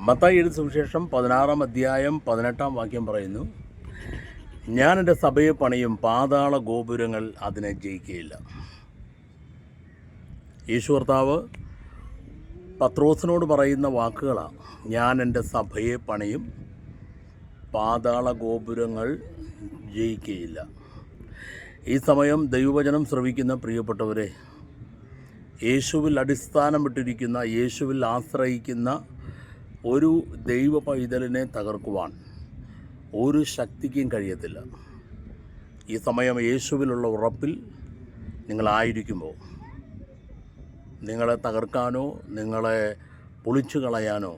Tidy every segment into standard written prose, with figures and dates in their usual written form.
മത്തായി എഴുതിയ സുവിശേഷം 16-ാം അധ്യായം 18-ാം വാക്യം പറയുന്നു, ഞാൻ എൻ്റെ സഭയെ പണിയും, പാതാള ഗോപുരങ്ങൾ അതിനെ ജയിക്കുകയില്ല. യേശു കർത്താവ് പത്രോസിനോട് പറയുന്ന വാക്കുകളാണ്, ഞാൻ എൻ്റെ സഭയെ പണിയും, പാതാള ഗോപുരങ്ങൾ ജയിക്കുകയില്ല. ഈ സമയം ദൈവവചനം ശ്രവിക്കുന്ന പ്രിയപ്പെട്ടവരെ, യേശുവിൽ അടിസ്ഥാനം വിട്ടിരിക്കുന്ന, യേശുവിൽ ആശ്രയിക്കുന്ന ഒരു ദൈവ പൈതലിനെ തകർക്കുവാൻ ഒരു ശക്തിക്കും കഴിയത്തില്ല. ഈ സമയം യേശുവിലുള്ള ഉറപ്പിൽ നിങ്ങളായിരിക്കുമ്പോൾ നിങ്ങളെ തകർക്കാനോ നിങ്ങളെ പൊളിച്ചു കളയാനോ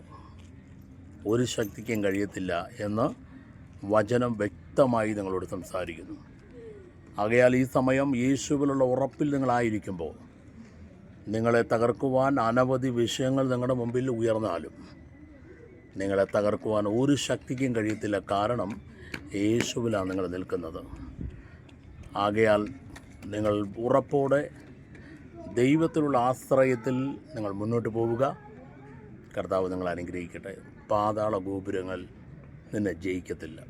ഒരു ശക്തിക്കും കഴിയത്തില്ല എന്ന് വചനം വ്യക്തമായി നിങ്ങളോട് സംസാരിക്കുന്നു. ആകയാൽ ഈ സമയം യേശുവിലുള്ള ഉറപ്പിൽ നിങ്ങളായിരിക്കുമ്പോൾ നിങ്ങളെ തകർക്കുവാൻ അനവധി വിഷയങ്ങൾ നിങ്ങളുടെ മുമ്പിൽ ഉയർന്നാലും നിങ്ങളെ തകർക്കുവാൻ ഒരു ശക്തിക്കും കഴിയത്തില്ല. കാരണം യേശുവിലാണ് നിങ്ങൾ നിൽക്കുന്നത്. ആകയാൽ നിങ്ങൾ ഉറപ്പോടെ ദൈവത്തിലുള്ള ആശ്രയത്തിൽ നിങ്ങൾ മുന്നോട്ട് പോവുക. കർത്താവ് നിങ്ങളെ അനുഗ്രഹിക്കട്ടെ. പാതാള ഗോപുരങ്ങൾ നിന്നെ ജയിക്കത്തില്ല.